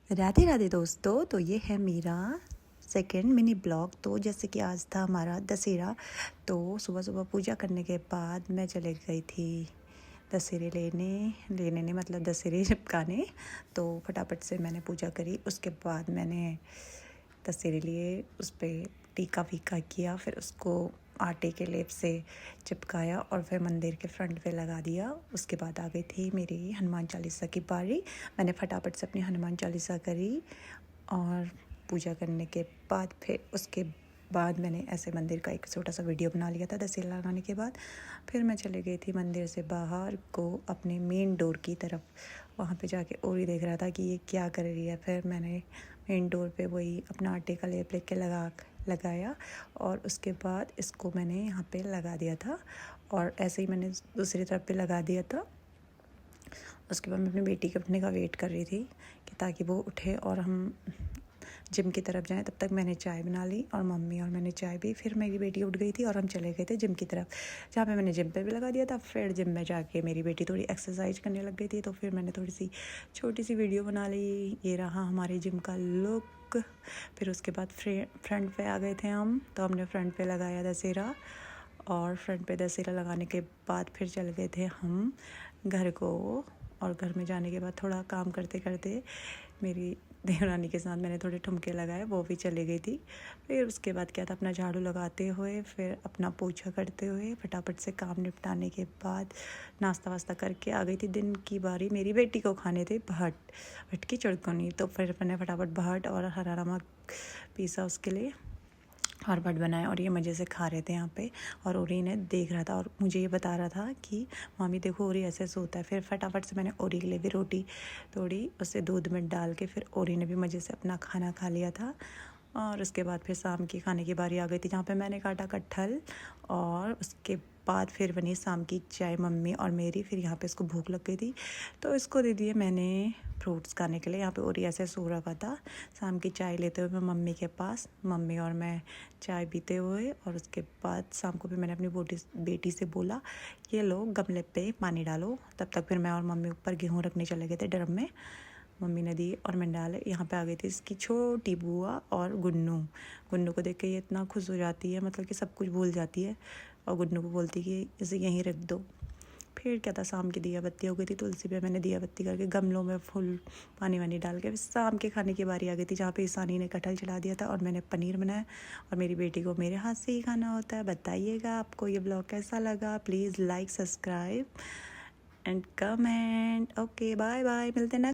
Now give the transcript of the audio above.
राधे राधे दोस्तों। तो ये है मेरा सेकंड मिनी ब्लॉग। तो जैसे कि आज था हमारा दशहरा, तो सुबह सुबह पूजा करने के बाद मैं चले गई थी दशहरे लेने नहीं मतलब दशहरे चिपकाने। तो फटाफट से मैंने पूजा करी। उसके बाद मैंने दशहरे लिए उस पर टीका वीका किया, फिर उसको आटे के लेप से चिपकाया और फिर मंदिर के फ्रंट पे लगा दिया। उसके बाद आ गई थी मेरी हनुमान चालीसा की बारी। मैंने फटाफट से अपनी हनुमान चालीसा करी और पूजा करने के बाद फिर उसके बाद मैंने ऐसे मंदिर का एक छोटा सा वीडियो बना लिया था दशहरा लगाने के बाद। फिर मैं चली गई थी मंदिर से बाहर को अपने मेन डोर की तरफ। वहाँ पे जाके ओरी देख रहा था कि ये क्या कर रही है। फिर मैंने मेन डोर पे वही अपना आटे का लेप लेके लगाया और उसके बाद इसको मैंने यहाँ पे लगा दिया था और ऐसे ही मैंने दूसरी तरफ पे लगा दिया था। उसके बाद मैं अपनी बेटी के उठने का वेट कर रही थी कि ताकि वो उठे और हम जिम की तरफ जाएं। तब तक मैंने चाय बना ली और मम्मी और मैंने चाय पी। फिर मेरी बेटी उठ गई थी और हम चले गए थे जिम की तरफ, जहाँ पे मैंने जिम पे भी लगा दिया था। फिर जिम में जाके मेरी बेटी थोड़ी एक्सरसाइज करने लग गई थी, तो फिर मैंने थोड़ी सी छोटी सी वीडियो बना ली। ये रहा हमारे जिम का लुक। फिर उसके बाद फ्रंट पे आ गए थे हम, तो हमने फ्रंट पे लगाया दशहरा और फ्रंट पे दशहरा लगाने के बाद फिर चल गए थे हम घर को। और घर में जाने के बाद थोड़ा काम करते करते मेरी देवरानी के साथ मैंने थोड़े ठुमके लगाए, वो भी चली गई थी। फिर उसके बाद क्या था, अपना झाड़ू लगाते हुए फिर अपना पोछा करते हुए फटाफट से काम निपटाने के बाद नाश्ता वास्ता करके आ गई थी। दिन की बारी मेरी बेटी को खाने थे भट की चुड़कनी। तो फिर मैंने फटाफट भट और हरा नमक पीसा उसके लिए और भट बनाया और ये मज़े से खा रहे थे यहाँ पे। और ओरी ने देख रहा था और मुझे ये बता रहा था कि मामी देखो ओरी ऐसे सोता है। फिर फटाफट से मैंने ओरी के लिए भी रोटी तोड़ी, उसे दूध में डाल के फिर ओरी ने भी मज़े से अपना खाना खा लिया था। और उसके बाद फिर शाम की खाने की बारी आ गई थी, जहाँ पे मैंने काटा कटहल और उसके बाद फिर बनी शाम की चाय मम्मी और मेरी। फिर यहाँ पे इसको भूख लग गई थी तो इसको दे दिए मैंने फ्रूट्स खाने के लिए। यहाँ पे ओरी ऐसे सो रखा था शाम की चाय लेते हुए मैं मम्मी के पास, मम्मी और मैं चाय पीते हुए। और उसके बाद शाम को भी मैंने अपनी बेटी से बोला ये लो गमले पे पानी डालो। तब तक फिर मैं और मम्मी ऊपर गेहूँ रखने चले गए थे ड्रम में। मम्मी ने दी और मैंने डाले। यहाँ पे आ गई थी इसकी छोटी बुआ और गुन्नू को देख के ये इतना खुश हो जाती है, मतलब कि सब कुछ भूल जाती है और गुन्नू को बोलती कि इसे यहीं रख दो। फिर क्या था, शाम की दिया बत्ती हो गई थी। तुलसी पे मैंने दिया बत्ती करके गमलों में फुल पानी वानी डाल के फिर शाम के खाने की बारी आ गई थी, जहाँ पे ईसानी ने कटहल चढ़ा दिया था और मैंने पनीर बनाया। और मेरी बेटी को मेरे हाथ से ही खाना होता है। बताइएगा आपको ये ब्लॉग कैसा लगा। Please like subscribe and comment. Okay bye bye, मिलते हैं नेक्स्ट